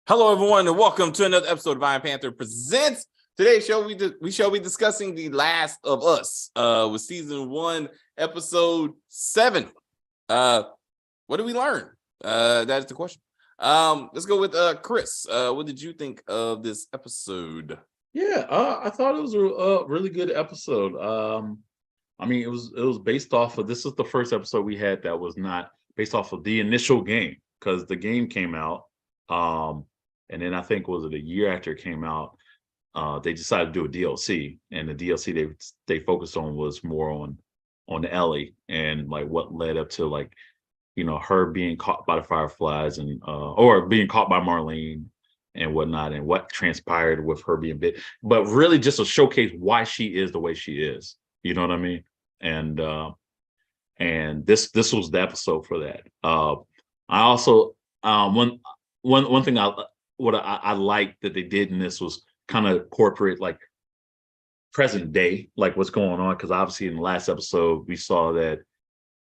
Hello, everyone, and welcome to another episode of Iron Panther Presents. Today's show, we shall be discussing The Last of Us with season 1, episode 7. What did we learn? That is the question. Let's go with Chris. What did you think of this episode? I thought it was a really good episode. It was based off of, this is the first episode we had that was not based off of the initial game, because the game came out. And then I think, was it a year after it came out, they decided to do a DLC, and the DLC they focused on was more on Ellie and like what led up to, like, you know, her being caught by the Fireflies and or being caught by Marlene and whatnot, and what transpired with her being bit, but really just to showcase why she is the way she is. You know what I mean? And this was the episode for that. I also one thing I like that they did in this was kind of incorporate like present day, like what's going on, because obviously in the last episode we saw that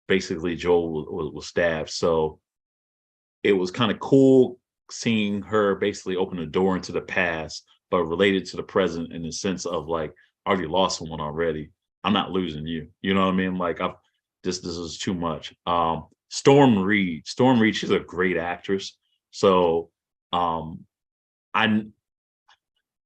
basically Joel was stabbed, so it was kind of cool seeing her basically open the door into the past, but related to the present in the sense of like, I already lost someone already. I'm not losing you. You know what I mean? Like, this is too much. Storm Reed, she's a great actress. So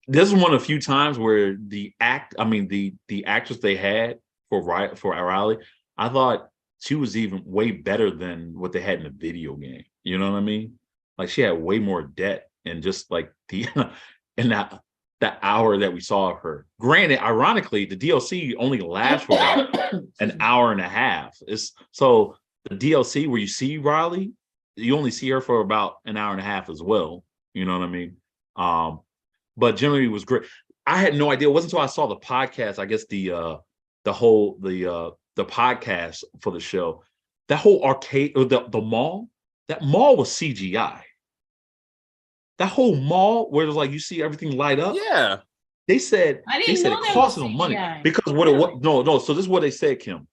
this is one of the few times where the actress they had for Riley, I thought she was even way better than what they had in the video game. You know what I mean? Like, she had way more depth, and just like the in that hour that we saw of her. Granted, ironically, the DLC only lasts for about an hour and a half. So the DLC where you see Riley, you only see her for about an hour and a half as well. You know what I mean? But generally it was great. I had no idea. It wasn't until I saw the podcast, I guess the podcast for the show, that whole arcade, or the mall, that mall was CGI. That whole mall where it was like you see everything light up. Yeah. They said it cost them money because so this is what they said, Kim.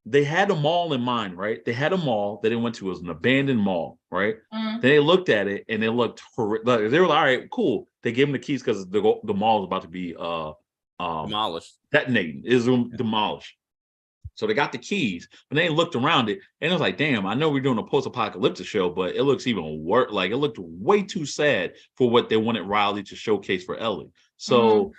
They had a mall in mind, right? They had a mall that they went to. It was an abandoned mall, right? Mm-hmm. Then they looked at it and it looked horrific. They were like, all right, cool. They gave them the keys because the mall was about to be Demolished. Detonating. It was demolished. So they got the keys, but they looked around it and it was like, damn, I know we're doing a post-apocalyptic show, but it looks even worse. Like, it looked way too sad for what they wanted Riley to showcase for Ellie. So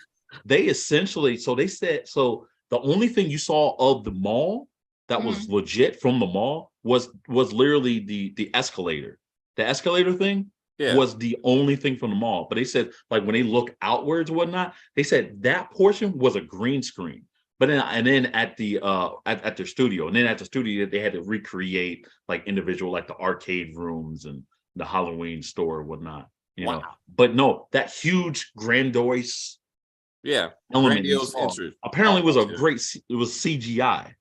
they essentially, they said, the only thing you saw of the mall that was legit from the mall was literally the escalator. The escalator thing was the only thing from the mall. But they said, like, when they look outwards or whatnot, they said that portion was a green screen. But then at their studio, and then at the studio they had to recreate like individual, like the arcade rooms and the Halloween store and whatnot. You know, but no, that huge grandiose element apparently was it was CGI,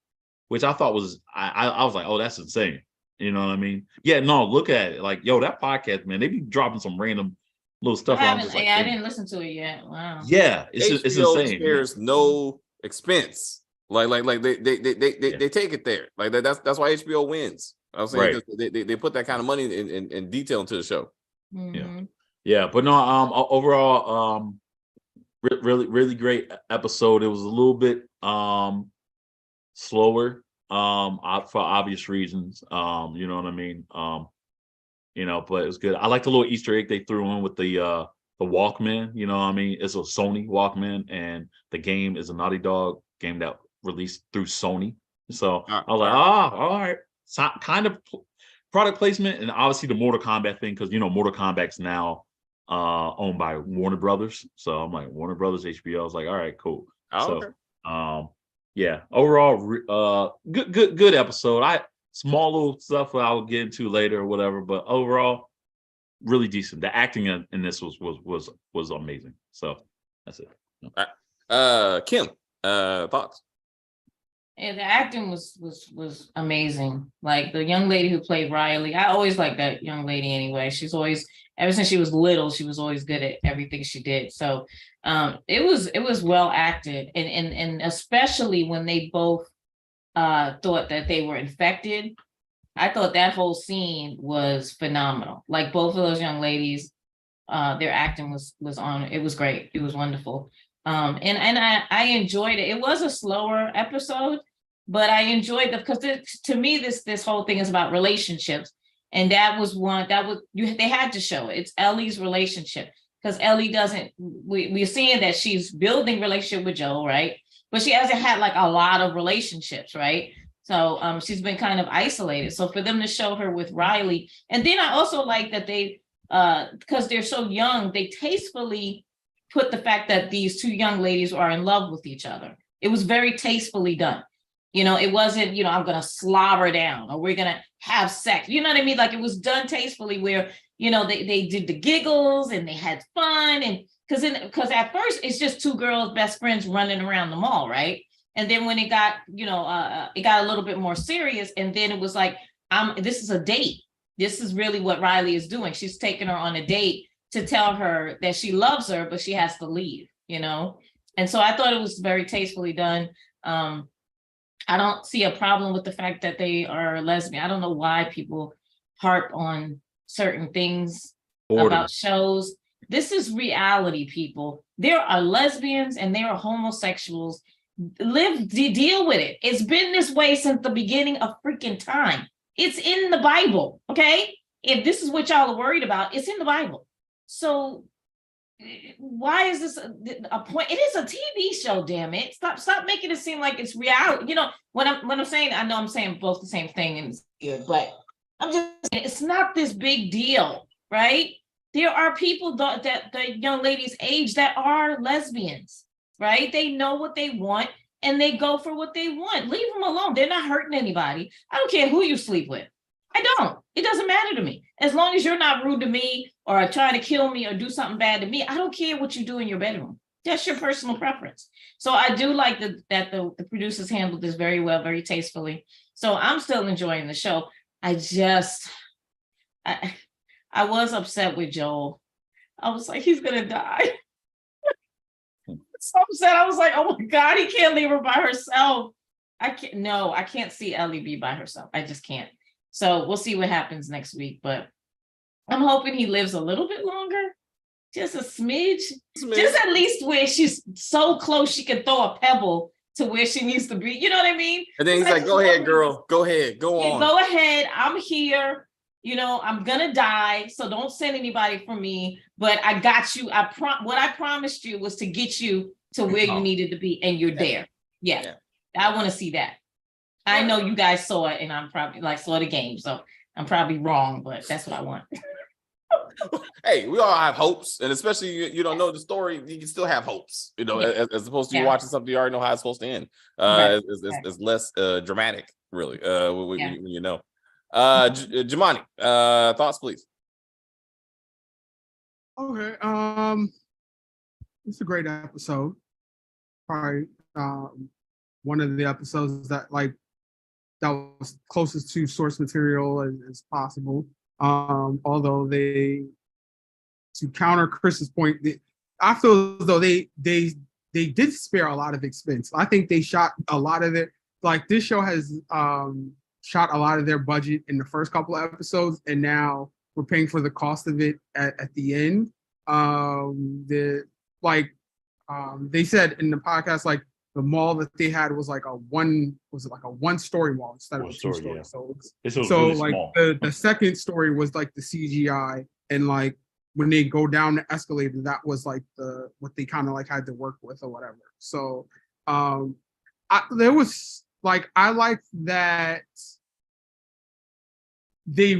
which I thought was I was like, oh, that's insane. You know what I mean? Yeah, no, look at it. Like, yo, that podcast, man, they be dropping some random little stuff. I didn't listen to it yet. Wow. Yeah, it's insane. There's no expense. Like they take it there. Like that's why HBO wins. I was saying, they put that kind of money in detail into the show. Mm-hmm. Yeah, but no, overall, really great episode. It was a little bit slower for obvious reasons. You know what I mean? But it was good. I like the little Easter egg they threw in with the Walkman. You know what I mean? It's a Sony Walkman, and the game is a Naughty Dog game that released through Sony. So I was like, all right. So, kind of product placement, and obviously the Mortal Kombat thing, because Mortal Kombat's now owned by Warner Brothers. So I'm like, Warner Brothers, HBO. I was like, all right, cool. Overall, good episode. Small little stuff that I will get into later or whatever, but overall, really decent. The acting in this was amazing. So that's it. Kim, thoughts? Yeah, the acting was amazing. Like, the young lady who played Riley, I always liked that young lady anyway. She's always, ever since she was little, she was always good at everything she did. So it was well acted, and especially when they both thought that they were infected. I thought that whole scene was phenomenal. Like, both of those young ladies their acting was on. It was great. It was wonderful. And I enjoyed it. It was a slower episode, but I enjoyed it because to me this whole thing is about relationships, and that was one that was they had to show it. It's Ellie's relationship because Ellie doesn't. We're seeing that she's building relationship with Joel, right? But she hasn't had like a lot of relationships, right? So she's been kind of isolated. So for them to show her with Riley, and then I also like that they because they're so young, they tastefully put the fact that these two young ladies are in love with each other. It was very tastefully done. You know, it wasn't, you know, I'm going to slobber down or we're going to have sex. You know what I mean? Like it was done tastefully where, you know, they did the giggles and they had fun. And because at first it's just two girls, best friends running around the mall, right? And then when it got, you know, it got a little bit more serious. And then it was like, this is a date. This is really what Riley is doing. She's taking her on a date to tell her that she loves her, but she has to leave, you know? And so I thought it was very tastefully done. I don't see a problem with the fact that they are lesbian. I don't know why people harp on certain things about shows. This is reality, people. There are lesbians and there are homosexuals. Deal with it. It's been this way since the beginning of freaking time. It's in the Bible, okay? If this is what y'all are worried about, it's in the Bible. So why is this a point? It is a TV show, damn it. Stop making it seem like it's reality. You know, when I'm saying, I know I'm saying both the same thing and it's good, but I'm just saying it's not this big deal, right? There are people that the young ladies age that are lesbians, right? They know what they want and they go for what they want. Leave them alone. They're not hurting anybody. I don't care who you sleep with. I don't. It doesn't matter to me. As long as you're not rude to me or trying to kill me or do something bad to me, I don't care what you do in your bedroom. That's your personal preference. So I do like that the producers handled this very well, very tastefully. So I'm still enjoying the show. I was upset with Joel. I was like, he's going to die. So upset. I was like, oh my God, he can't leave her by herself. I can't see Ellie be by herself. I just can't. So we'll see what happens next week, but I'm hoping he lives a little bit longer, just a smidge, just at least where she's so close she can throw a pebble to where she needs to be. You know what I mean? And then he's like, go ahead, girl. Go ahead. Go on. Go ahead. I'm here. You know, I'm going to die. So don't send anybody for me, but I got you. What I promised you was to get you to where you needed to be. And you're there. Yeah. I want to see that. I know you guys saw it and I'm probably saw the game. So I'm probably wrong, but that's what I want. Hey, we all have hopes. And especially you don't know the story, you can still have hopes, you know, as opposed to you watching something you already know how it's supposed to end. It's less dramatic, really, when you know. Jamani, thoughts, please. Okay. It's a great episode. Probably one of the episodes that was closest to source material as possible. Although to counter Chris's point, I feel as though they did spare a lot of expense. I think they shot a lot of it. Like this show has shot a lot of their budget in the first couple of episodes, and now we're paying for the cost of it at the end. They said in the podcast, like the mall that they had was like a one-story mall instead of a two-story. Yeah. So really like small. The second story was like the CGI, and like when they go down the escalator, that was like what they kind of like had to work with or whatever. So I like that they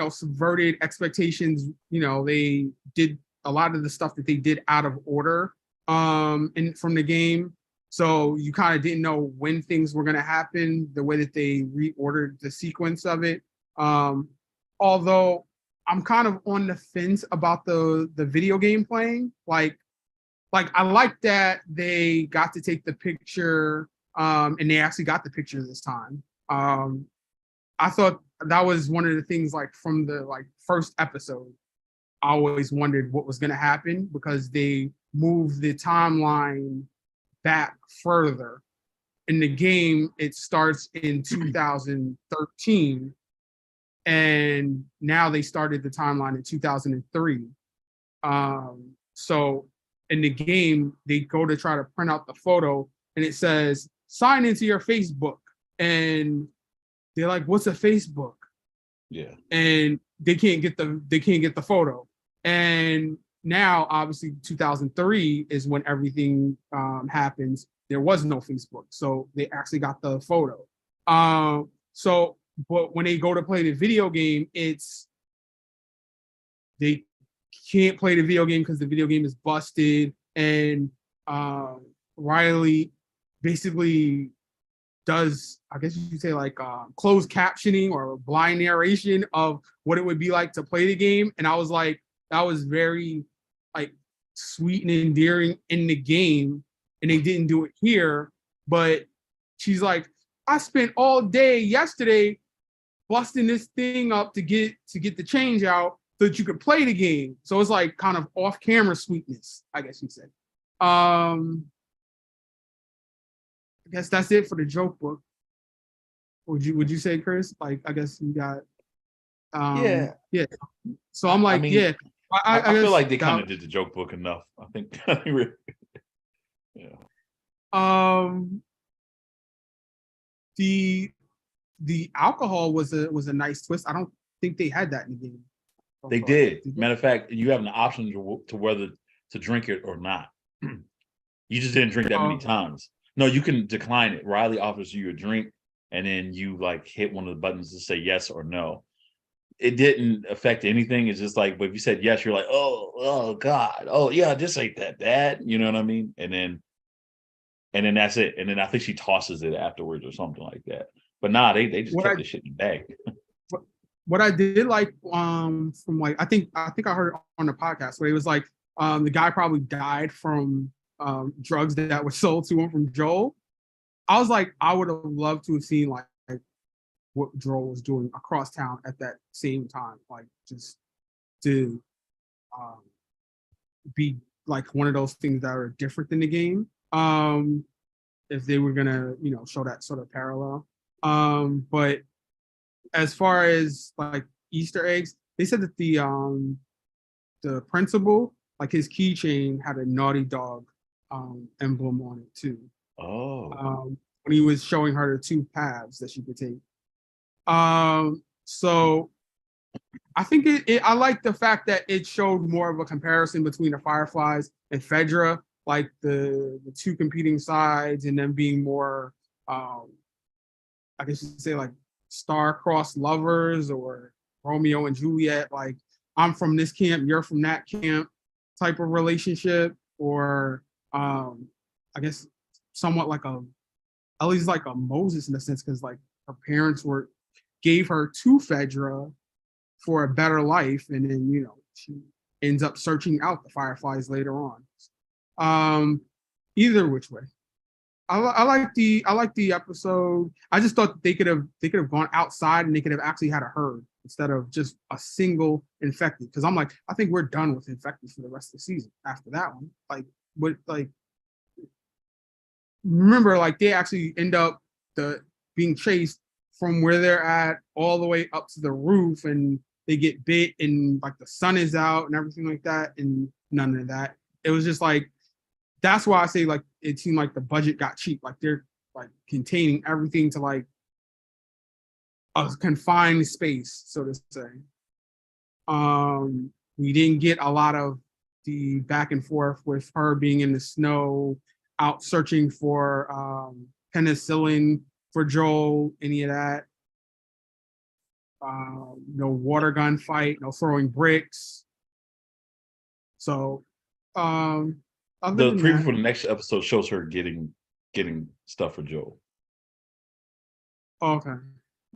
subverted expectations. You know, they did a lot of the stuff that they did out of order and from the game. So you kind of didn't know when things were going to happen, the way that they reordered the sequence of it. Although I'm kind of on the fence about the video game playing. Like I like that they got to take the picture and they actually got the picture this time. I thought that was one of the things like from the first episode. I always wondered what was going to happen because they moved the timeline back further. In the game, it starts in 2013, and now they started the timeline in 2003. So in the game, they go to try to print out the photo, and it says sign into your Facebook, and they're like, "What's a Facebook?" Yeah. And they can't get the photo. And now, obviously, 2003 is when everything happens. There was no Facebook, so they actually got the photo. But when they go to play the video game, they can't play the video game because the video game is busted, and Riley basically does, I guess you could say, like closed captioning or blind narration of what it would be like to play the game. And I was like, that was very like sweet and endearing in the game, and they didn't do it here. But she's like, I spent all day yesterday busting this thing up to get the change out so that you could play the game. So it's like kind of off-camera sweetness, I guess you'd say. I guess that's it for the joke book. Would you say, Chris? Like, I guess you got yeah. So I'm like, I mean, yeah. I feel like they kind of did the joke book enough. I think yeah. The alcohol was a nice twist. I don't think they had that in the game. They did. Matter of fact, you have an option to whether to drink it or not. You just didn't drink that many times. No, you can decline it. Riley offers you a drink, and then you like hit one of the buttons to say yes or no. It didn't affect anything. It's just like, but if you said yes, you're like, oh God, oh yeah, this ain't that bad. You know what I mean? And then that's it. And then I think she tosses it afterwards or something like that. But nah, they just kept the shit in the bag. What I did like from like I think I heard on the podcast where it was like the guy probably died from drugs that were sold to him from Joel. I was like, I would have loved to have seen like what Joel was doing across town at that same time, like just to be like one of those things that are different than the game. If they were gonna, show that sort of parallel. But as far as like Easter eggs, they said that the principal, like his keychain had a Naughty Dog emblem on it too. Oh. When he was showing her the two paths that she could take. So I think I like the fact that it showed more of a comparison between the Fireflies and Fedra, like the two competing sides, and them being more, I guess you'd say, like star-crossed lovers or Romeo and Juliet, like I'm from this camp, you're from that camp type of relationship, or I guess somewhat like at least like a Moses in a sense, because like her parents gave her to Fedra for a better life, and then she ends up searching out the Fireflies later on. Either which way, I like the episode. I just thought they could have gone outside and they could have actually had a herd instead of just a single infected. Because I'm like, I think we're done with infected for the rest of the season after that one. Remember, like they actually end up being chased from where they're at all the way up to the roof, and they get bit, and like the sun is out and everything like that, and none of that. It was just like, that's why I say like it seemed like the budget got cheap. Like they're like containing everything to like a confined space, so to say. We didn't get a lot of the back and forth with her being in the snow, out searching for penicillin for Joel, any of that. No water gun fight, no throwing bricks. So the preview for the next episode shows her getting stuff for Joel. Okay.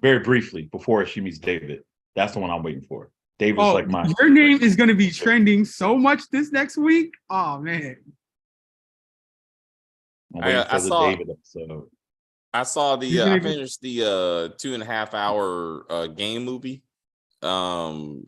Very briefly before she meets David. That's the one I'm waiting for. David's like mine. Your name is going to be trending so much this next week. Oh man. I'm waiting for the David episode. I saw I finished the 2.5 hour game movie. So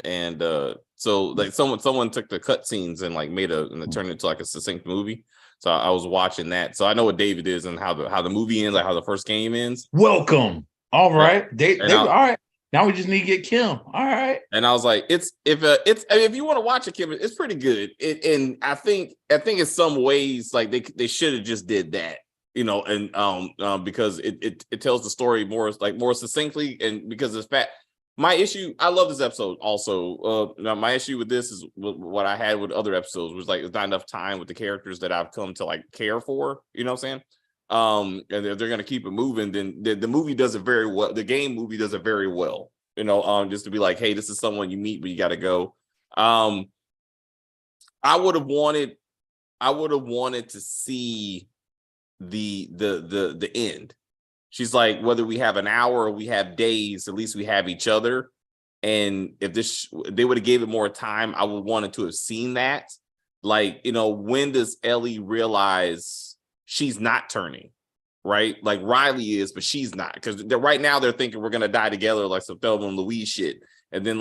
like someone took the cutscenes and like and turned it into like a succinct movie. So I was watching that. So I know what David is and how the movie ends, like how the first game ends. Welcome. All right. All right. Now we just need to get Kim. All right. And I was like, if you want to watch it, Kim, it's pretty good. And I think in some ways, like they should have just did that, and because it tells the story more succinctly, and because it's fat. My issue, I love this episode also. My issue with this is what I had with other episodes was like, there's not enough time with the characters that I've come to like care for, you know what I'm saying? And if they're going to keep it moving, then the movie does it very well. The game movie does it very well, just to be like, hey, this is someone you meet, but you got to go. I would have wanted to see the end. She's like, whether we have an hour or we have days, at least we have each other. And if they would have gave it more time, I would wanted to have seen that. Like, when does Ellie realize she's not turning, right? Like Riley is, but she's not, because right now they're thinking we're gonna die together, like some Thelma and Louise shit, and then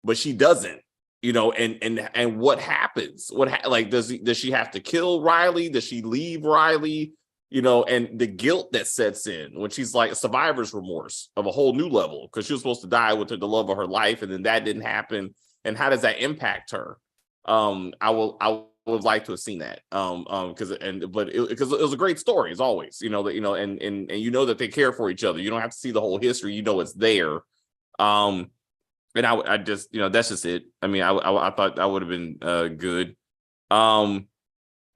but she doesn't, and what happens? Does she have to kill Riley? Does she leave Riley? And the guilt that sets in when she's like survivor's remorse of a whole new level, because she was supposed to die with the love of her life, and then that didn't happen. And how does that impact her? I would like to have seen that. Because it was a great story as always. And that they care for each other. You don't have to see the whole history. It's there. And I just that's just it. I mean, I thought that would have been good. In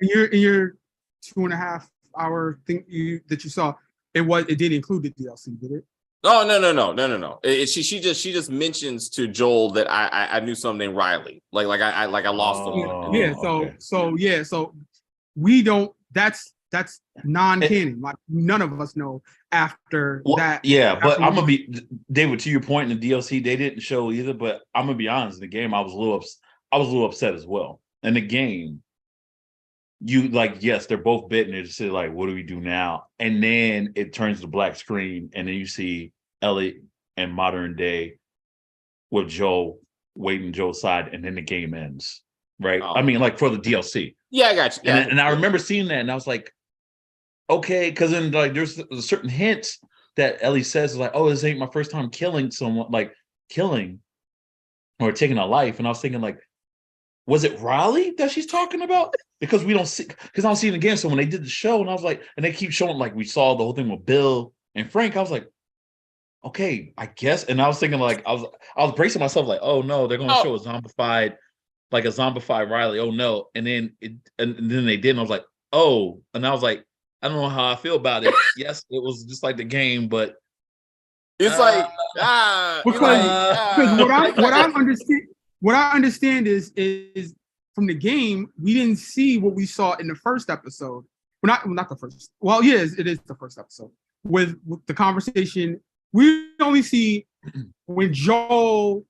your 2.5-hour thing that you saw, it did include the DLC, did it? Oh no. She just mentions to Joel that I knew something named Riley. I lost them. Yeah. So we don't. That's non-canon. Like none of us know after that. Yeah, but I'm gonna be David. To your point, in the DLC, they didn't show either. But I'm gonna be honest. In the game, I was a little upset as well. In the game, yes, they're both bitten. They're just like, what do we do now? And then it turns to black screen, and then you see Ellie and modern day with Joel waiting Joel's side, and then the game ends. Right? Oh. I mean, like for the DLC. Yeah, I got you. Yeah. And I remember seeing that, and I was like, okay, because then there's certain hints that Ellie says like, oh, this ain't my first time killing someone, like killing or taking a life, and I was thinking like, was it Riley that she's talking about? Because I don't see it again. So when they did the show, and I was like, and they keep showing like we saw the whole thing with Bill and Frank, I was like, okay, I guess. And I was thinking like I was bracing myself like, oh no, they're gonna show a zombified Riley. Oh no. And then then they did, and I was like, oh, and I was like, I don't know how I feel about it. Yes, it was just like the game, but it's what I understand is from the game, we didn't see what we saw in the first episode. Well, not the first. Well, yes, it is the first episode with the conversation. We only see when Joel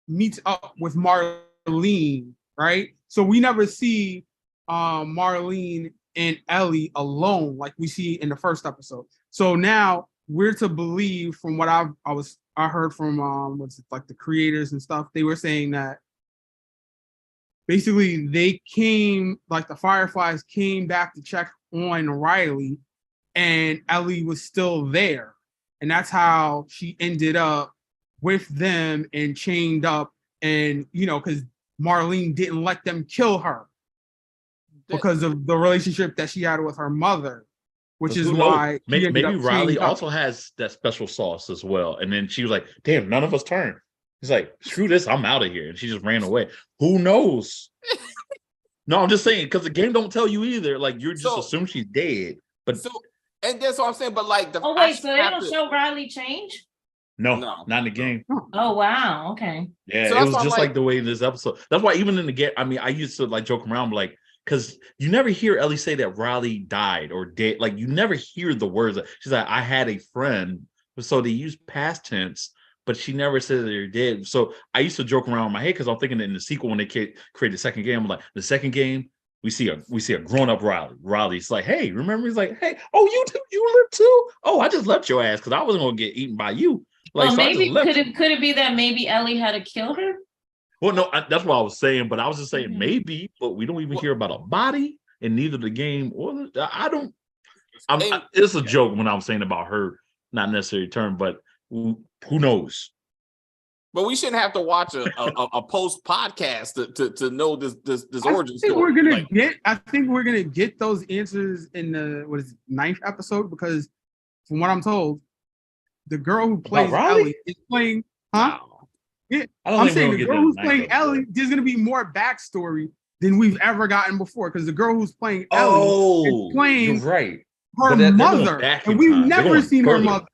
meets up with Marlene, right? So we never see Marlene and Ellie alone like we see in the first episode. So now we're to believe, from what I heard from the creators and stuff, they were saying that basically they came, like the Fireflies came back to check on Riley, and Ellie was still there. And that's how she ended up with them and chained up, and because Marlene didn't let them kill her because of the relationship that she had with her mother, which is why maybe Riley also has that special sauce as well. And then she was like, damn, none of us turned. He's like, screw this, I'm out of here. And she just ran away. Who knows? No, I'm just saying, because the game don't tell you either. Like, you just assume she's dead. But and that's what I'm saying. But like, so they don't show Riley change? No, not in the game. Oh wow, okay. Yeah, so it was just like the way in this episode. That's why even in the game, I mean, I used to like joke around like, because you never hear Ellie say that Riley died or dead. Like, you never hear the words. She's like, I had a friend. So they use past tense, but she never said that they're dead. So I used to joke around in my head, because I'm thinking that in the sequel, when they create the second game, I'm like, the second game, we see a grown-up Riley. Riley's like, hey, remember? He's like, hey, oh, you live too? Oh, I just left your ass because I wasn't going to get eaten by you. Like, well, maybe could it be that maybe Ellie had to kill her? Well, no, that's what I was saying, but I was just saying maybe, but we don't even hear about a body in neither the game or it's a joke when I'm saying about her, not necessarily term, but Who knows? But we shouldn't have to watch a post podcast to know this origin I think story. I think we're gonna get those answers in the ninth episode, because from what I'm told, the girl who plays Riley? Ellie is playing. Huh? Wow. Yeah, I don't I'm think we're saying gonna the get girl that in who's the playing ninth episode. Ellie, there's gonna be more backstory than we've ever gotten before, because the girl who's playing Ellie Oh, is playing you're right. her But they're going mother, back and in we've time. They're never going seen her further. mother.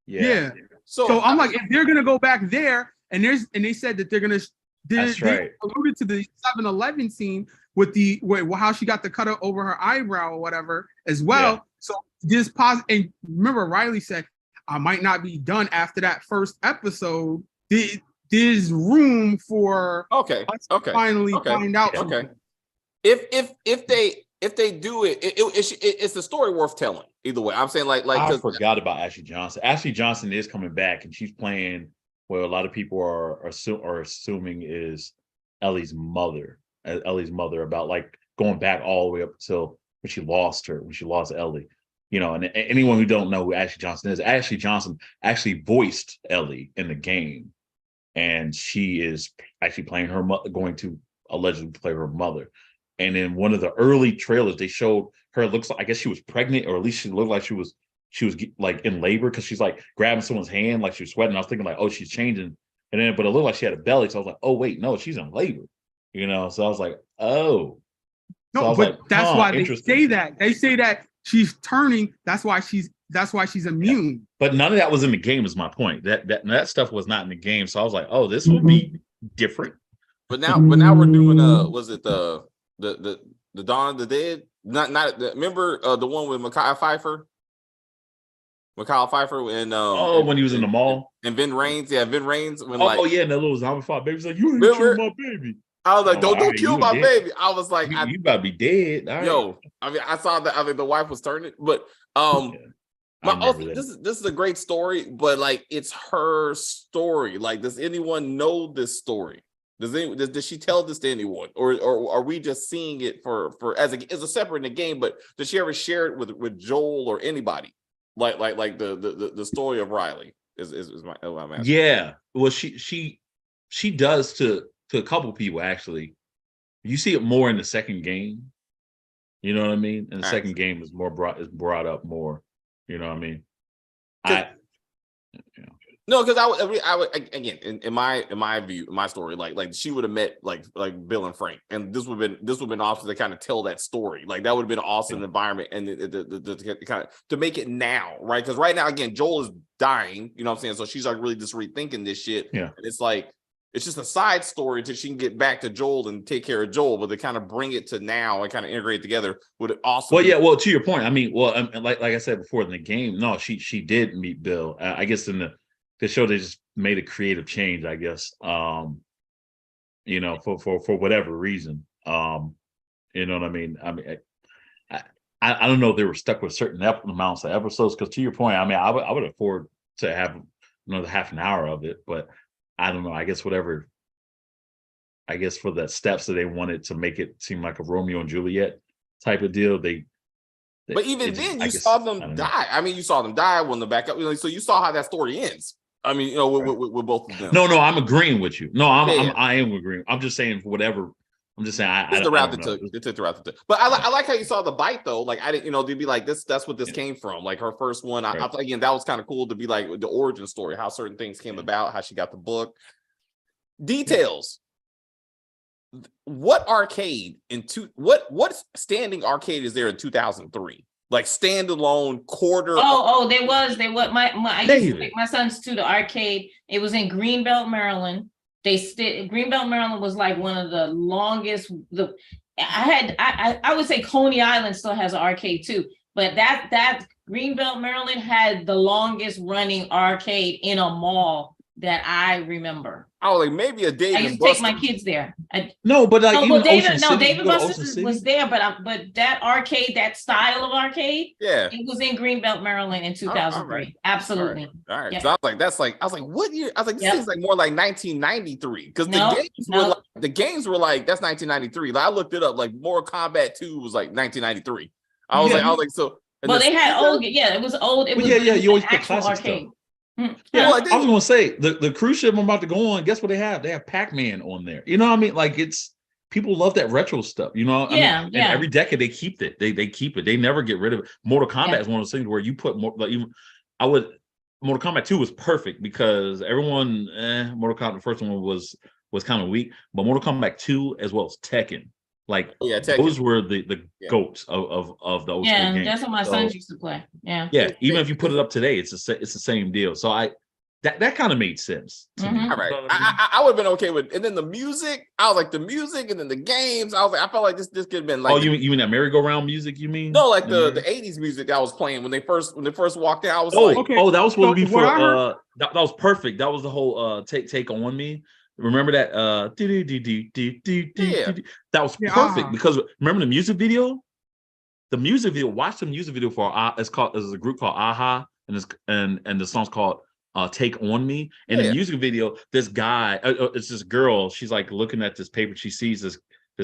Yeah. So I'm like, if they're gonna go back there, and they said that they're gonna, That's they right. alluded to the 7-Eleven scene with how she got the cut over her eyebrow or whatever as well. Yeah. So this and remember Riley said, I might not be done after that first episode. There's room for us to finally find out. Okay. If they do it, it's a story worth telling. Either way, I'm saying like I forgot about Ashley Johnson. Ashley Johnson is coming back, and she's playing what a lot of people are assuming is Ellie's mother. Ellie's mother, about like going back all the way up until when she lost Ellie. You know, and anyone who don't know who Ashley Johnson is, Ashley Johnson actually voiced Ellie in the game, and she is actually playing her going to allegedly play her mother. And in one of the early trailers, they showed her. It looks like, I guess she was pregnant, or at least she looked like she was like in labor, because she's like grabbing someone's hand like she was sweating. I was thinking like, oh, she's changing, but it looked like she had a belly. So I was like, oh wait, no, she's in labor. You know, so I was like, oh, no, so but that's why they say that. They say that she's turning. That's why she's immune. Yeah. But none of that was in the game. Is my point. That stuff was not in the game. So I was like, oh, this would be different. But now we're doing was it the Dawn of the Dead? Remember the one with Mekhi Phifer and when he was in the mall, and Vin Rames, Vin Rames when and the little zombie fought baby's like, you ain't kill my baby. I was like, don't kill my baby. I was like, you about to be dead. Yo, I mean, I saw that. I mean, the wife was turning, but this is a great story, but like, it's her story. Like, does anyone know this story? Does she tell this to anyone, or are we just seeing it for as a separate in the game? But does she ever share it with Joel or anybody? Like the story of Riley is my answer. Yeah. Well, she does to a couple people, actually. You see it more in the second game. You know what I mean? And the second game is brought up more. You know what I mean? No, because I would again in my view, my story, like she would have met like Bill and Frank, and this would have been awesome to kind of tell that story. Like that would have been an awesome environment, and the kind of to make it now, right? Because right now, again, Joel is dying. You know what I'm saying? So she's like really just rethinking this shit. Yeah, and it's like it's just a side story until she can get back to Joel and take care of Joel, but to kind of bring it to now and kind of integrate it together would also. Well, yeah. Well, to your point, I mean, like I said before in the game, no, she did meet Bill. I guess in the show they just made a creative change, I guess. You know, for whatever reason. You know what I mean? I mean, I don't know if they were stuck with certain amounts of episodes, because to your point, I mean, I would afford to have another half an hour of it, but I don't know. I guess whatever. I guess for the steps that they wanted to make it seem like a Romeo and Juliet type of deal, but even then, you saw them die. I mean, you saw them die when the backup. You know, so you saw how that story ends. I mean, you know, with both of them. No, I'm agreeing with you. No, I am agreeing. I'm just saying for whatever. I'm just saying the route they took. They took the route they took. But I like how you saw the bite though. Like I didn't, you know, they'd be like this. That's what this came from. Like her first one. I thought again that was kind of cool to be like the origin story, how certain things came about, how she got the book. Details. What arcade what standing arcade is there in 2003? Like standalone quarter. There was I used to take my sons to the arcade. It was in Greenbelt, Maryland. Greenbelt, Maryland was like one of the longest. I would say Coney Island still has an arcade too, but that Greenbelt, Maryland had the longest running arcade in a mall that I remember. Oh, like maybe a Dave. I used to take my kids there. David Buster's was there, but that arcade, that style of arcade, it was in Greenbelt, Maryland in 2003. Right. Absolutely. All right. Yeah. So I was like, what year? I was like, this seems like more like 1993 because the games were like that's 1993. Like I looked it up. Like Mortal Kombat 2 was like 1993. I was like, so. Well, they had old. Yeah, it was old. It was you always put actual classic arcade. stuff. Mm. Yeah, Well, I was gonna say the cruise ship I'm about to go on. Guess what they have? They have Pac-Man on there. You know what I mean? Like people love that retro stuff. You know, I mean, and every decade they keep it. They keep it. They never get rid of it. Mortal Kombat is one of those things where you put more. Like even Mortal Kombat 2 was perfect because everyone. Mortal Kombat the first one was kind of weak, but Mortal Kombat 2 as well as Tekken. Like those were the goats of the old school game. That's what my sons used to play. Yeah. Even if you put it up today, it's the same deal. So that kind of made sense to me. All right. I would have been okay with, and then the music, I was like the music, and then the games. I was like, I felt like this could have been like. Oh, you mean that merry-go-round music? You mean? No, like the 80s music I was playing when they first walked in. I was that was supposed to be for that was perfect. That was the whole take on me. Remember that that was perfect because remember the music video? The music video, watch the music video for it's a group called Aha, and the song's called Take On Me. In the music video, this guy, it's this girl, she's like looking at this paper, she sees this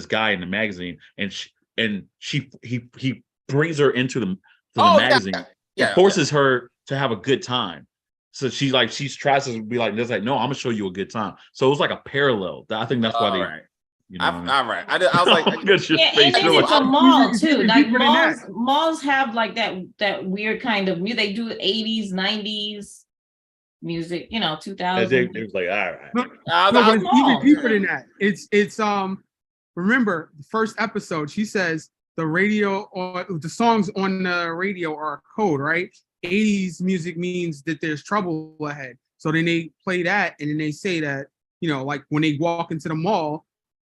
guy in the magazine, and he brings her into the magazine, forces her to have a good time. So she tries to be like this, like, no, I'm gonna show you a good time. So it was like a parallel. I think that's why they. Right. You know all right. I was like, and it's a mall too. Like malls have like that weird kind of music. They do 80s, 90s music. 2000. It was like, all right. No, but it's even deeper than that. It's remember the first episode. She says the radio or the songs on the radio are a code, right? 80s music means that there's trouble ahead. So then they play that, and then they say that like when they walk into the mall,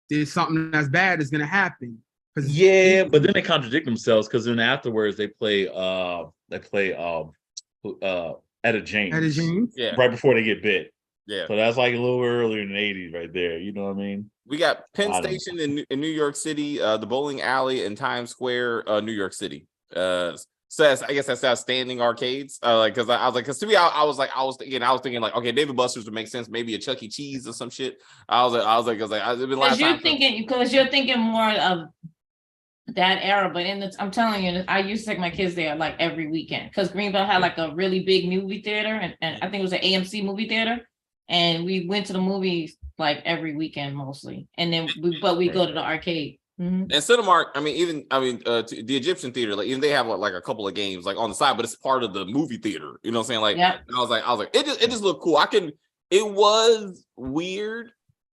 there's something that's bad is gonna happen. Yeah, but then they contradict themselves because then afterwards they play Etta James. Yeah. Right before they get bit. Yeah. So that's like a little earlier in the 80s right there. You know what I mean? We got Penn Station in New York City, the bowling alley in Times Square, New York City. So I guess that's outstanding arcades. Because because to me, I was thinking like, okay, David Buster's would make sense, maybe a Chuck E. Cheese or some shit. It's been last time. Because you're thinking more of that era, but I'm telling you, I used to take my kids there like every weekend because Greenville had like a really big movie theater, and I think it was an AMC movie theater, and we went to the movies like every weekend mostly, and then we go to the arcade. Mm-hmm. And Cinemark, the Egyptian theater, like even they have like a couple of games like on the side, but it's part of the movie theater. You know what I'm saying? Like, I was like, it just looked cool. It was weird.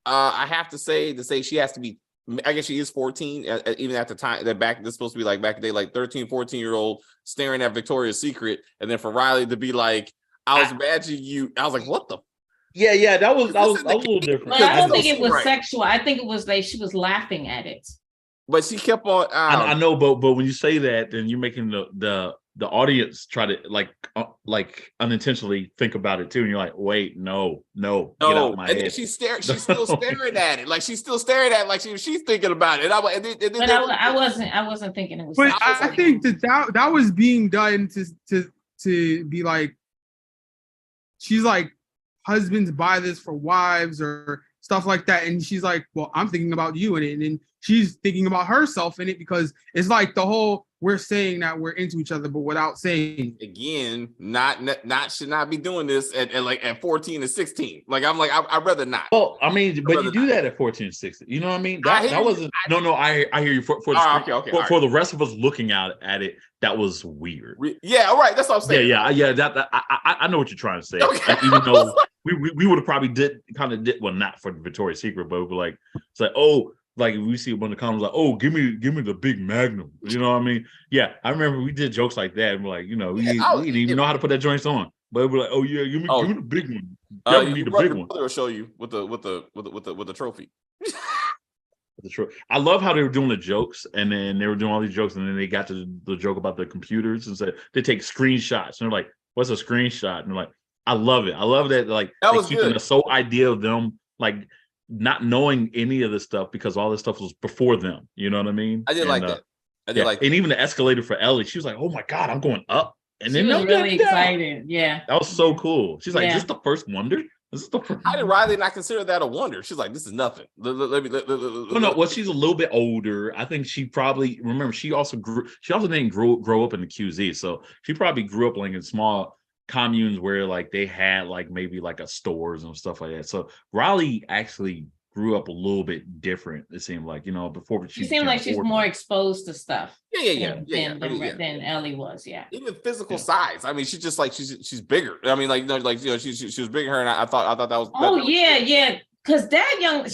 I have to say she has to be. I guess she is 14, even at the time that this is supposed to be like back in the day, like 13, 14-year-old staring at Victoria's Secret, and then for Riley to be like, I was imagining you. I was like, what the. Yeah, that was a little different. But I don't think it was sexual. I think it was like she was laughing at it. But she kept on. I know, but when you say that, then you're making the audience try to like unintentionally think about it too, and you're like, wait, no, get out my head. Then she's still staring at it, like she's still staring at it, like she's thinking about it. I wasn't thinking it was. But I think that was being done to be like, she's like, husbands buy this for wives or stuff like that, and she's like, well, I'm thinking about you in it, and then she's thinking about herself in it because it's like the whole we're saying that we're into each other, but without saying. Again, not should not be doing this at 14 and 16. Like I'm like, I'd rather not. Well, I mean, but you do that at 14 and 16. You know what I mean? That wasn't. I hear you for the rest of us looking at it. That was weird. Yeah, all right. That's what I'm saying. Yeah. That I know what you're trying to say. Okay. Even though we would have probably did well, not for Victoria's Secret, but like it's like, oh, like we see a bunch of comments like, oh, give me the big Magnum. You know what I mean? Yeah, I remember we did jokes like that. And we're like, we didn't even know how to put that joints on. But we're like, oh yeah, give me the big one. You need the big one. Will show you with the trophy. I love how they were doing the jokes, and then they were doing all these jokes, and then they got to the joke about the computers and said they take screenshots, and they're like, "What's a screenshot?" And they're like, "I love it. I love that." Like that was keeping good. the sole idea of them like not knowing any of this stuff because all this stuff was before them. You know what I mean? I did like that. And even the escalator for Ellie, she was like, "Oh my god, I'm going up!" And she was really excited. Yeah, that was so cool. She's like, "This is the first wonder." How did Riley not consider that a wonder? She's like, this is nothing. No. Well, she's a little bit older. I think she probably she also didn't grow up in the QZ, so she probably grew up like in small communes where like they had like maybe like a stores and stuff like that. So Riley actually grew up a little bit different. It seemed like, before She she seemed became like she's more exposed to stuff Yeah. I mean, than Ellie was. Yeah. Even physical size. I mean, she's just like she's bigger. I mean, she was bigger, and I thought that was. Oh yeah. Because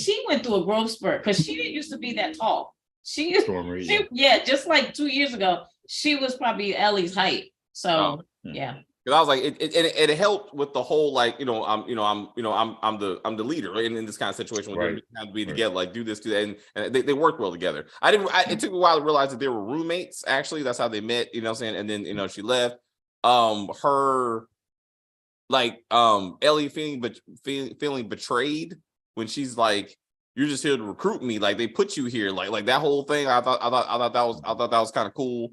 she went through a growth spurt because she didn't used to be that tall. She just like 2 years ago, she was probably Ellie's height. So yeah. Because I was like, it helped with the whole like, I'm the leader in this kind of situation where they have to be together, like do this, do that, and they worked well together. It took me a while to realize that they were roommates. Actually, that's how they met. You know what I'm saying? And then she left. Her like Ellie feeling betrayed when she's like, you're just here to recruit me. Like they put you here. Like that whole thing. I thought that was kind of cool.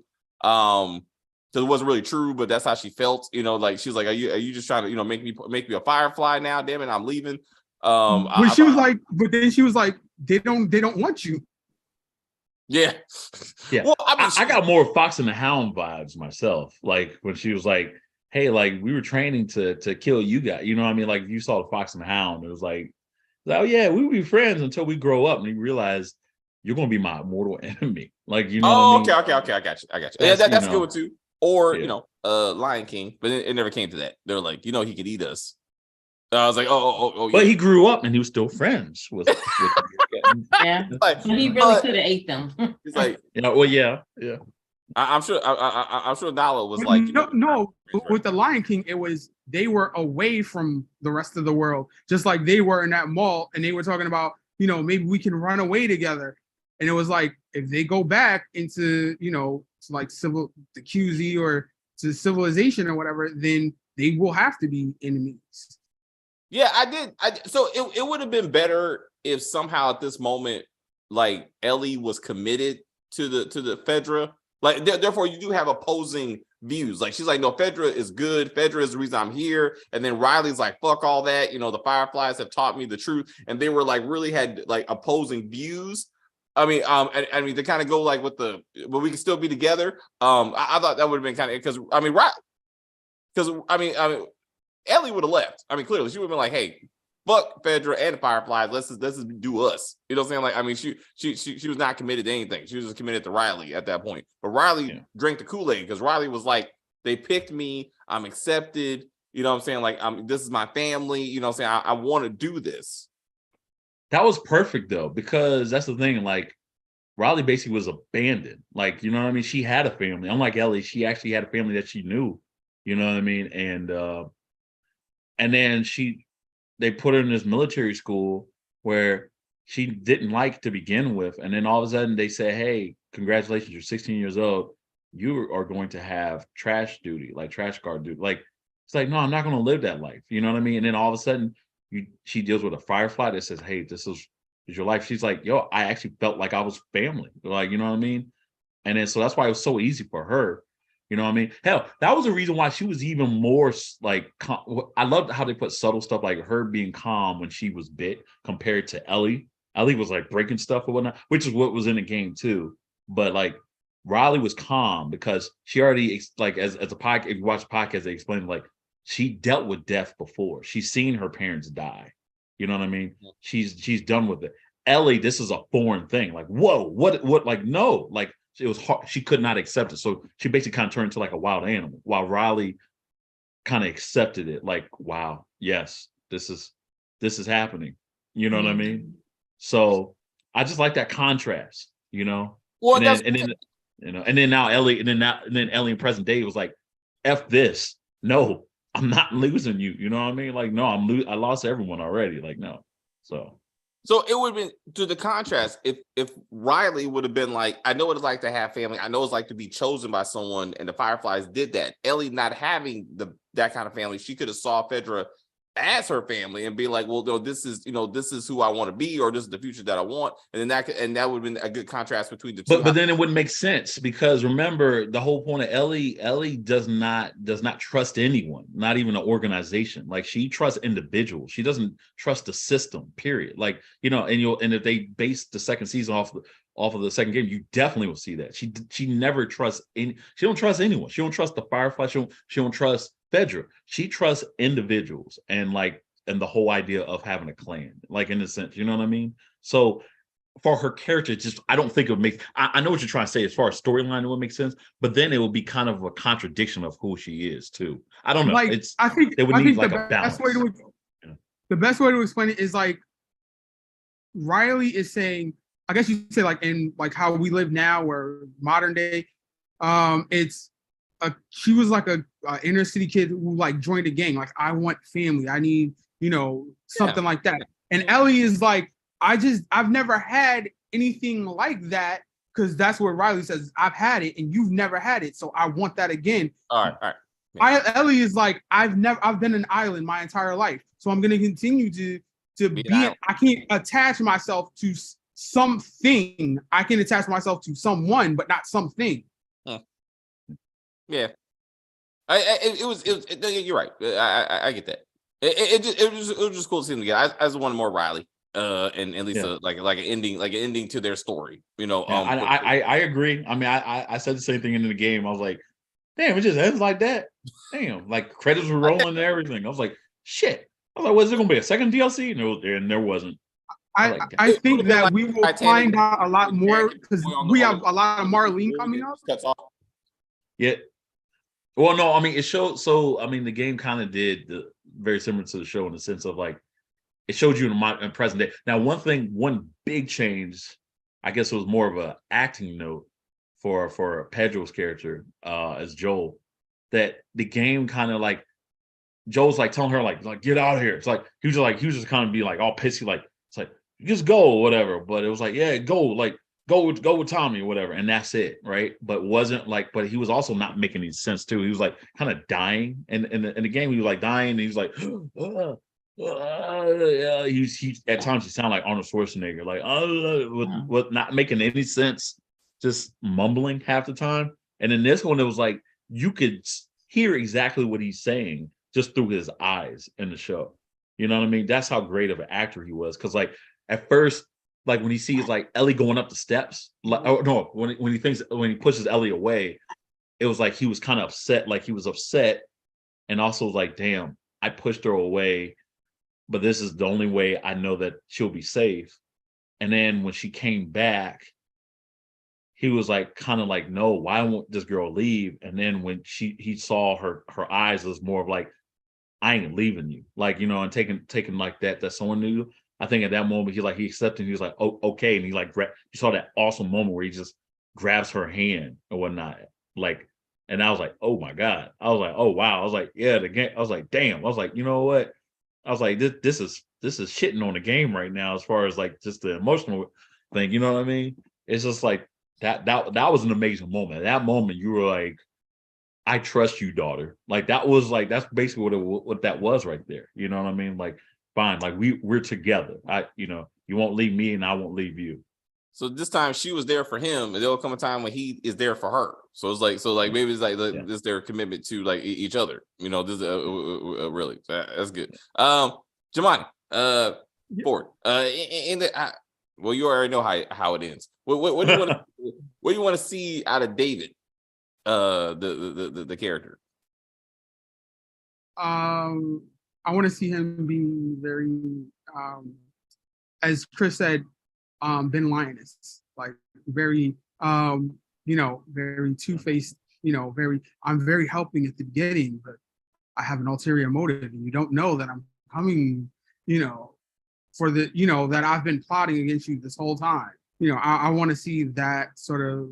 So it wasn't really true, but that's how she felt. Like she was like, "Are you just trying to, make me a firefly now? Damn it, I'm leaving." But then she was like, "They don't want you." Yeah. Well, I got more Fox and the Hound vibes myself. Like when she was like, "Hey, like we were training to kill you guys." You know what I mean? Like you saw the Fox and the Hound. It was like, "Oh yeah, we will be friends until we grow up," and you realize you're gonna be my mortal enemy. Like what I mean? Okay, I got you. Yeah, that's a good one too. Or Lion King, but it never came to that. They were like, he could eat us. I was like, oh. But he grew up and he was still friends with yeah. Like, he really could have ate them. He's like, well, yeah. I'm sure Nala was like, no. With the Lion King, it was they were away from the rest of the world, just like they were in that mall, and they were talking about, maybe we can run away together. And it was like, if they go back into, to like the QZ or to civilization or whatever, then they will have to be enemies. Yeah, I did. So it would have been better if somehow at this moment, like Ellie was committed to the Fedra. Like therefore, you do have opposing views. Like she's like, no, Fedra is good. Fedra is the reason I'm here. And then Riley's like, fuck all that. The Fireflies have taught me the truth, and they were like really had like opposing views. I mean, to kind of go like with but we can still be together. I thought that would have been kind of because Ellie would have left. I mean, clearly she would have been like, hey, fuck Fedra and the Fireflies. Let's just do us. You know what I'm saying? Like, I mean, she was not committed to anything. She was just committed to Riley at that point. But Riley drank the Kool-Aid because Riley was like, they picked me. I'm accepted. You know what I'm saying? Like, this is my family. You know what I'm saying? I want to do this. That was perfect though, because that's the thing. Like Riley basically was abandoned. Like, you know what I mean? She had a family. Unlike Ellie, she actually had a family that she knew. You know what I mean? And then they put her in this military school where she didn't like to begin with. And then all of a sudden they say, hey, congratulations, you're 16 years old. You are going to have trash duty, like trash guard duty. Like, it's like, no, I'm not going to live that life. You know what I mean? And then all of a sudden she deals with a firefly that says, hey, this is your life. She's like, yo, I actually felt like I was family. Like, you know what I mean? And then, so that's why it was so easy for her. You know what I mean? Hell, that was the reason why she was even more like, I loved how they put subtle stuff like her being calm when she was bit compared to Ellie. Ellie was like breaking stuff or whatnot, which is what was in the game too. But like Riley was calm because she already, like as a podcast, if you watch the podcast, they explained like she dealt with death before. She's seen her parents die. You know what I mean? She's done with it. Ellie, this is a foreign thing. Like, whoa, what, like, no, like, it was hard. She could not accept it. So she basically kind of turned into like a wild animal, while Riley kind of accepted it. Like, wow, yes, this is happening. You know what I mean? So I just like that contrast, Well, and then now Ellie, and then Ellie in present day was like, F this. No, I'm not losing you. You know what I mean? Like, no, I lost everyone already. Like, no. So it would have been, to the contrast, if Riley would have been like, I know what it's like to have family. I know it's like to be chosen by someone, and the Fireflies did that. Ellie not having that kind of family, she could have saw Fedra as her family and be like, well, no, this is who I want to be, or this is the future that I want. And then that would have been a good contrast between the two. But then it wouldn't make sense, because remember, the whole point of Ellie does not trust anyone, not even an organization. Like, she trusts individuals. She doesn't trust the system, period. Like, and if they base the second season off of the second game, you definitely will see that. She never trusts she don't trust anyone. She don't trust the Firefly. She don't trust Fedra, she trusts individuals and the whole idea of having a clan, like in a sense, you know what I mean? So for her character, I don't think it would make. I know what you're trying to say as far as storyline, it would make sense, but then it would be kind of a contradiction of who she is too. I don't know. Like It's I think they would I need think like the a balance. the best way to explain it is like Riley is saying, I guess you say like in like how we live now or modern day, she was like a inner city kid who like joined a gang. Like I want family. I need, something like that. And Ellie is like, I've never had anything like that because that's what Riley says. I've had it and you've never had it. So I want that again. All right. Yeah. Ellie is like, I've been an island my entire life. So I'm going to continue to be, I can't attach myself to something. I can attach myself to someone, but not something. Yeah. You're right. I get that. It was just cool to see them together. I just wanted more Riley. And at least like an ending to their story. I agree. I mean, I said the same thing in the game. I was like, damn, it just ends like that. Damn, like credits were rolling and everything. I was like, shit. I was like, was there gonna be a second DLC? No, and there wasn't. I think that we will find out a lot more because we have a lot of Marlene coming up. Yeah. Well, no, I mean it showed. So I mean, the game kind of did very similar to the show in the sense of like it showed you in present day. Now, one big change, I guess it was more of a acting note for Pedro's character as Joel, that the game kind of like Joel's like telling her like get out of here. It's like he was just kind of be like all pissy, like it's like just go or whatever. But it was like, yeah, go, like go with Tommy or whatever, and that's it, right? But wasn't like, but he was also not making any sense too. He was like kind of dying, and in the game he was like dying, and he was like he at times he sounded like Arnold Schwarzenegger, like with not making any sense, just mumbling half the time. And in this one, it was like you could hear exactly what he's saying just through his eyes in the show. You know what I mean? That's how great of an actor he was. Because like at first, like when he sees like Ellie going up the steps, like when he pushes Ellie away, it was like he was kind of upset. Like he was upset, and also like, damn, I pushed her away, but this is the only way I know that she'll be safe. And then when she came back, he was like kind of like, no, why won't this girl leave? And then when he saw her eyes was more of like, I ain't leaving you, like, and taking like that someone knew. I think at that moment he accepted. He was like, oh, okay, and he like you saw that awesome moment where he just grabs her hand and whatnot, like, and I was like, oh my god, I was like, oh wow, I was like, yeah, the game. I was like, damn, I was like, you know what? I was like, this is shitting on the game right now as far as like just the emotional thing. You know what I mean? It's just like that was an amazing moment. At that moment, you were like, I trust you, daughter. Like that was like, that's basically what that was right there. You know what I mean? Like, fine, like we're together. You won't leave me and I won't leave you. So this time she was there for him, and there'll come a time when he is there for her. So it's like maybe it's like this is their commitment to like each other. This is really that's good. Jamani, Ford. Well, you already know how it ends. What do you want? What do you want to see out of David? The character. I want to see him be very as Chris said, Ben Lioness, like very very two-faced, I'm very helping at the beginning, but I have an ulterior motive and you don't know that I'm coming, for the, that I've been plotting against you this whole time. I want to see that sort of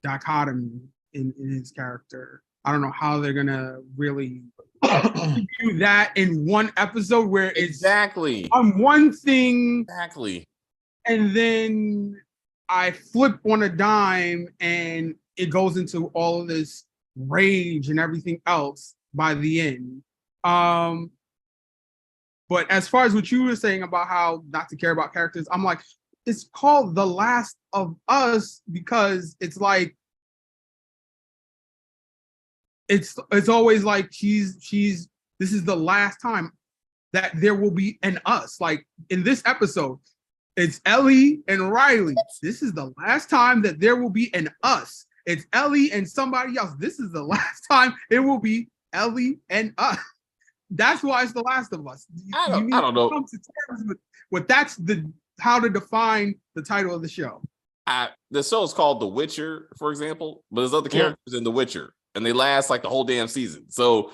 dichotomy in his character. I don't know how they're gonna really do that in one episode where it's exactly on one thing exactly, and then I flip on a dime and it goes into all of this rage and everything else by the end. But as far as what you were saying about how not to care about characters, I'm like, it's called The Last of Us because it's like it's always like she's this is the last time that there will be an us. Like in this episode, it's Ellie and Riley. This is the last time that there will be an us. It's Ellie and somebody else. This is the last time it will be Ellie and us. That's why it's The Last of Us. I don't know. Come to terms with that's how to define the title of the show. The show is called The Witcher, for example, but there's other characters in The Witcher, and they last like the whole damn season. So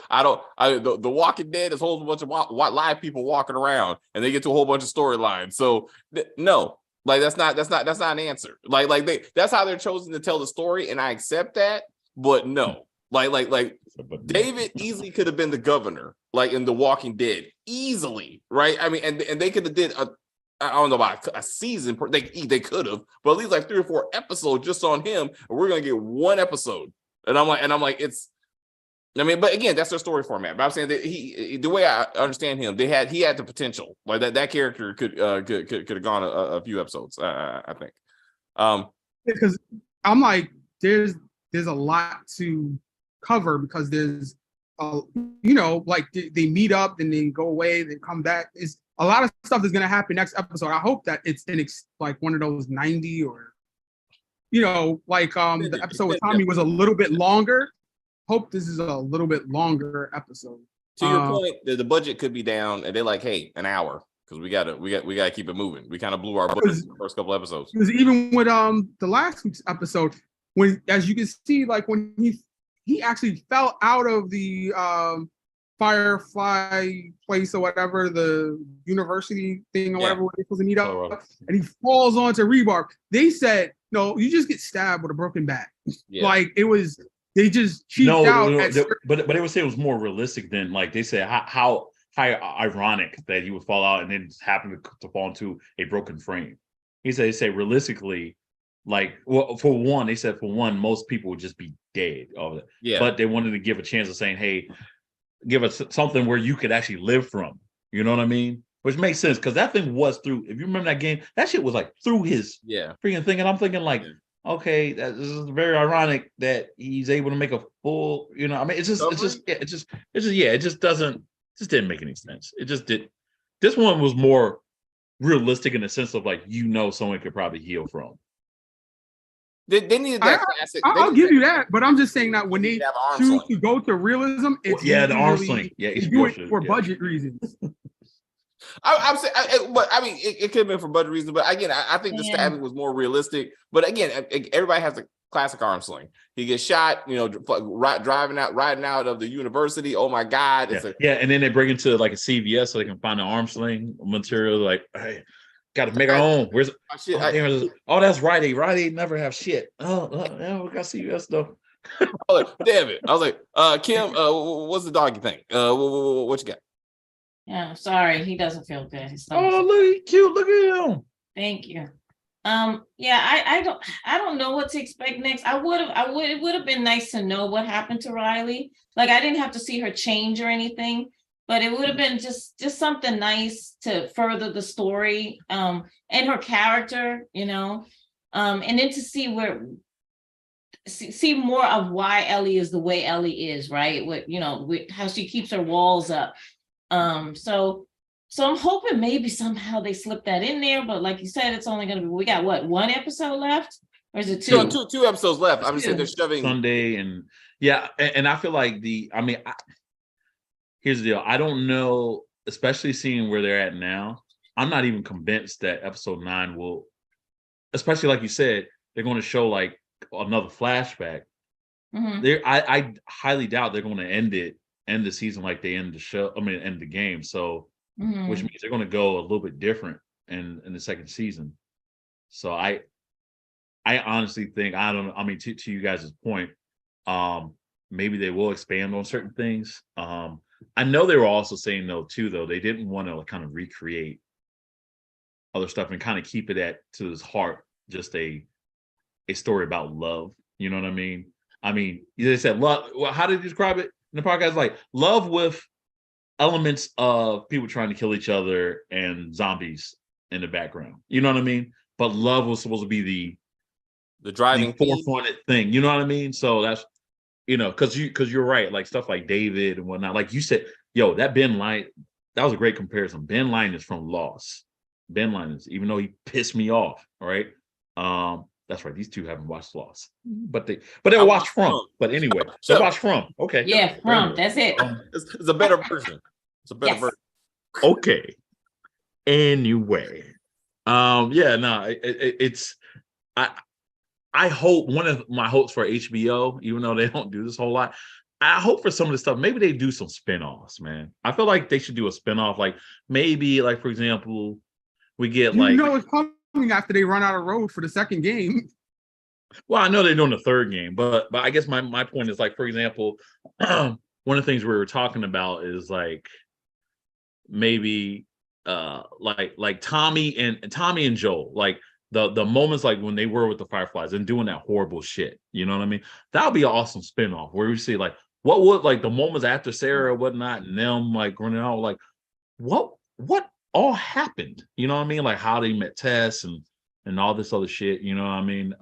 the Walking Dead is a whole bunch of live people walking around, and they get to a whole bunch of storylines. So no, like that's not an answer. That's how they're chosen to tell the story, and I accept that. But no, like David easily could have been the governor, like in The Walking Dead, easily, right? I mean, and they could have did I don't know about a season. They could have, but at least like 3 or 4 episodes just on him, and we're gonna get 1 episode. And I'm like, it's. I mean, but again, that's their story format. But I'm saying that the way I understand him, he had the potential. Like that character could have gone a few episodes. I think. Because I'm like, there's a lot to cover because there's, like they meet up, then they go away, then come back. It's a lot of stuff that's gonna happen next episode. I hope that it's like one of those 90 or, the episode with Tommy was a little bit longer. Hope this is a little bit longer episode. To your point, the budget could be down, and they're like, "Hey, an hour." Because we gotta keep it moving. We kind of blew our budget in the first couple episodes. Because even with the last week's episode, when, as you can see, like when he actually fell out of the Firefly place or whatever, the university thing or whatever, where they're supposed to meet up, and he falls onto rebar. They said, "No, you just get stabbed with a broken bat." Yeah. Like it was, they just cheaped out. But they would say it was more realistic than, like they said, how ironic that he would fall out and then happen to fall into a broken frame. They say realistically, like, well, for one, most people would just be dead. Yeah. But they wanted to give a chance of saying, hey, give us something where you could actually live from. You know what I mean? Which makes sense, because that thing was through, if you remember that game, that shit was like through his freaking thing. And I'm thinking like, okay, this is very ironic that he's able to make a full, I mean, it just didn't make any sense. It just did. This one was more realistic in the sense of like, someone could probably heal from. They needed that classic. I'll give you that, but I'm just saying that when they choose to go to realism, it's the arm sling. Yeah, they do it for budget reasons. I'm saying, but I mean, it could have been for budget reasons. But again, I think the stabbing was more realistic. But again, everybody has the classic arm sling. He gets shot, riding out of the university. Oh my God! And then they bring it to like a CVS so they can find the arm sling material. Like, hey, got to make our own. Where's that's Rite Aid. Rite Aid never have shit. We got CVS stuff. Damn it! I was like, Kim, what's the doggy thing? What you got? Yeah, sorry, he doesn't feel good. Look, he's cute. Look at him. Thank you. I don't know what to expect next. It would have been nice to know what happened to Riley. Like, I didn't have to see her change or anything, but it would have been just something nice to further the story, and her character, and then to see more of why Ellie is the way Ellie is, right? With how she keeps her walls up. So I'm hoping maybe somehow they slip that in there, but like you said, it's only going to be, we got what, 1 episode left, or is it 2? Two episodes left. I'm just saying they're shoving Sunday, and I feel like here's the deal. I don't know, especially seeing where they're at now. I'm not even convinced that episode 9 will, especially like you said, they're going to show like another flashback. Mm-hmm. I highly doubt they're going to end the season like they end the show. End the game. So. Mm-hmm. Which means they're going to go a little bit different in the second season. So I honestly think, to you guys' point, maybe they will expand on certain things. I know they were also saying though they didn't want to kind of recreate other stuff and kind of keep it to his heart, just a story about love. You know what I mean? They said love. Well, how did you describe it in the podcast? Like love with elements of people trying to kill each other and zombies in the background. You know what I mean? But love was supposed to be the driving forefront thing. You know what I mean? So that's, because you're right. Like stuff like David and whatnot. Like you said, that Ben Line, that was a great comparison. Ben Line is from Lost. Ben Line is, even though he pissed me off, right? That's right. These two haven't watched Lost, but they'll watch From. But anyway, they'll watch From. Okay. Yeah, From. That's it. It's a better version. It's a better version. Okay. Anyway, it's I hope one of my hopes for HBO, even though they don't do this whole lot, I hope for some of the stuff, maybe they do some spinoffs, man. I feel like they should do a spinoff, like maybe, like for example, we get it's coming after they run out of road for the second game. Well, I know they're doing the third game, but I guess my point is, like, for example, one of the things we were talking about is like maybe like Tommy and Joel, like the moments like when they were with the Fireflies and doing that horrible shit, you know what I mean? That would be an awesome spinoff where we see like what would, like, the moments after Sarah or whatnot and them like running out, like what all happened, you know what I mean? Like how they met Tess and all this other shit, you know what I mean?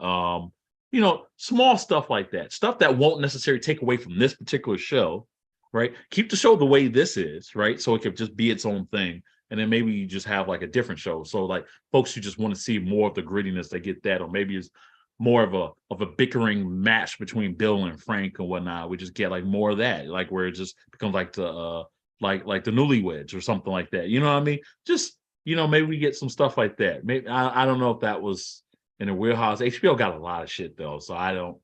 Small stuff like that, stuff that won't necessarily take away from this particular show, right? Keep the show the way this is, right? So it could just be its own thing. And then maybe you just have like a different show. So like folks who just want to see more of the grittiness, they get that, or maybe it's more of a bickering match between Bill and Frank and whatnot. We just get like more of that, like where it just becomes like the like the Newlyweds or something like that. You know what I mean? Just, maybe we get some stuff like that. Maybe I don't know if that was in a wheelhouse. HBO got a lot of shit though, so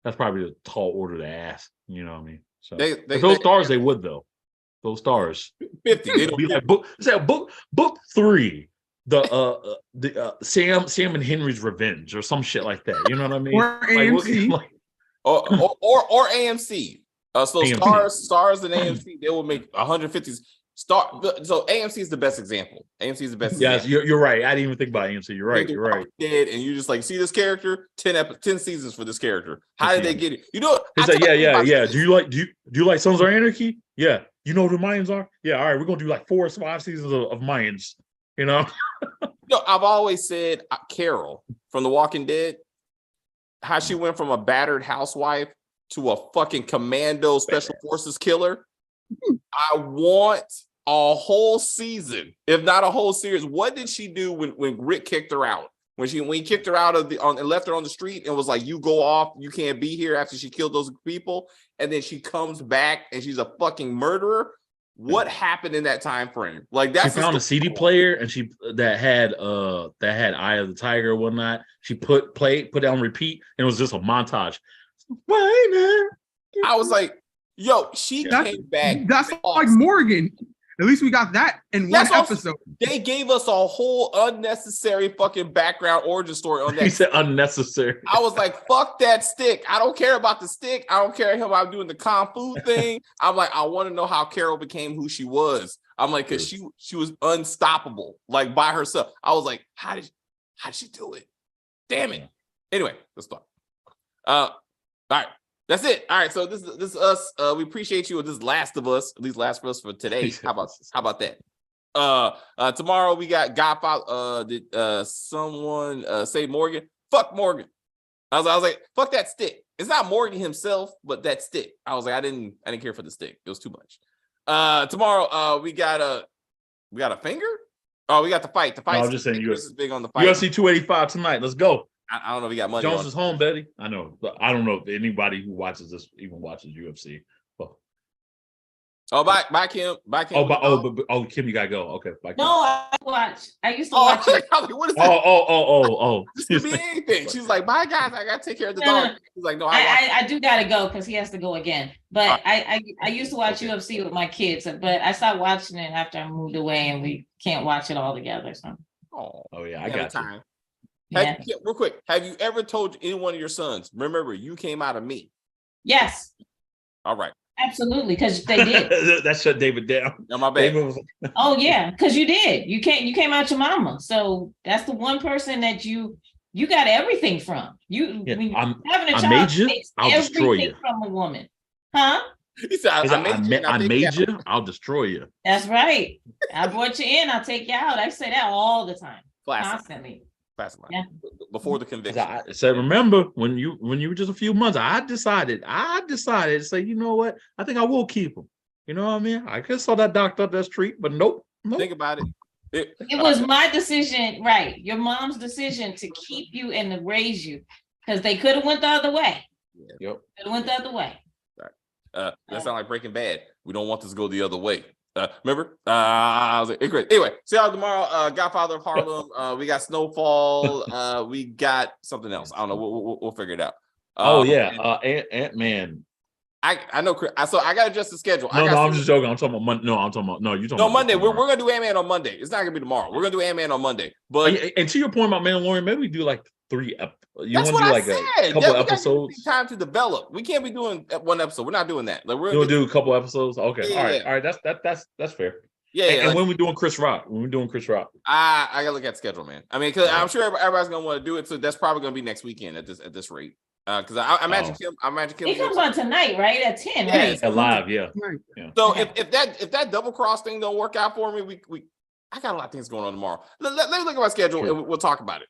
that's probably a tall order to ask. You know what I mean? So those stars, they would though. Those stars 50. They don't be like book 3, the Sam and Henry's Revenge or some shit like that. You know what I mean? Or AMC. Or AMC. So AMC. stars and AMC, they will make 150s. So AMC is the best example. AMC is the best. Yes, example. You're right. I didn't even think about AMC. You're right. Dead, and you just like see this character, 10 seasons for this character. How did they get it? You know, it's like, yeah. Do you like Sons of Anarchy? Yeah. You know who the Mayans are? Yeah. All right, we're gonna do like 4 or 5 seasons of Mayans. I've always said Carol from The Walking Dead, how she went from a battered housewife to a fucking commando special forces killer. I want a whole season, if not a whole series. What did she do when Rick kicked her out? When he kicked her out of and left her on the street and was like, "You go off, you can't be here," after she killed those people, and then she comes back and she's a fucking murderer. What happened in that time frame? Like that's she found a CD player and that had Eye of the Tiger or whatnot. She put it on repeat and it was just a montage. I was like, yo, she came back. That's like Morgan. At least we got that in one episode. They gave us a whole unnecessary fucking background origin story on that. He said unnecessary. I was like, fuck that stick. I don't care about the stick. I don't care about doing the kung fu thing. I'm like, I want to know how Carol became who she was. I'm like, because she was unstoppable, like by herself. I was like, how did she do it? Damn it. Anyway, let's start. All right. That's it. All right. So this is us. We appreciate you. This is Last of Us. At least Last of Us for today. How about that? Tomorrow we got Godfather. Did someone say Morgan? Fuck Morgan. I was like, fuck that stick. It's not Morgan himself, but that stick. I was like, I didn't care for the stick. It was too much. Tomorrow we got a finger. Oh, we got the fight. The fight. No, I'm just saying, Chris is big on the fight. UFC 285 tonight. Let's go. I don't know if we got money. Jones is home, Betty. I know. I don't know if anybody who watches this even watches UFC. But... Oh, bye, Kim. Bye, Kim. Kim, you gotta go. Okay, bye, Kim. No, I used to watch it. What is that? Oh. This could be anything. She's like, bye, guys. I gotta take care of the dog. She's like, no, I do gotta go because he has to go again. But I used to watch UFC with my kids, but I stopped watching it after I moved away, and we can't watch it all together. So. Oh yeah, I got time. Real quick, have you ever told any one of your sons, remember, you came out of me? Yes. All right. Absolutely, because they did. That shut David down. No, my bad. Oh yeah, because you did. You came out your mama. So that's the one person that you got everything from. Having a child takes everything from a woman. Huh? He said, I made you, I'll destroy you. That's right. I brought you in, I'll take you out. I say that all the time. Constantly. Yeah. Before the conviction. I said, remember when you were just a few months, I decided to say, you know what? I think I will keep him. You know what I mean? I just saw that doctor up that street, but nope. Think about it. It was my decision, right? Your mom's decision to keep you and to raise you, because they could have went the other way. Yep. Could have went the other way. That sounds like Breaking Bad. We don't want this to go the other way. Remember? I was like, great. Anyway, see y'all tomorrow. Godfather of Harlem. We got Snowfall. We got something else. I don't know. We'll figure it out. Ant-Man. I know. So I got to adjust the schedule. I'm just joking. I'm talking about Monday. No, I'm talking about you talking about Monday. We're gonna do Ant-Man on Monday. It's not gonna be tomorrow. We're gonna do Ant-Man on Monday. But and to your point about Mandalorian, maybe we do like 3 You that's want to do like said. a couple episodes? Time to develop. We can't be doing one episode. We're not doing that. Like we're gonna do a couple episodes. Okay, yeah. all right. That's fair. Yeah. And when we doing Chris Rock? I gotta look at the schedule, man. I mean, because I'm sure everybody's gonna want to do it. So that's probably gonna be next weekend at this rate. Because I imagine Kim. It comes on tonight, right? At 10, right? At live, yeah. So if that double cross thing don't work out for me, I got a lot of things going on tomorrow. Let me look at my schedule and we'll talk about it.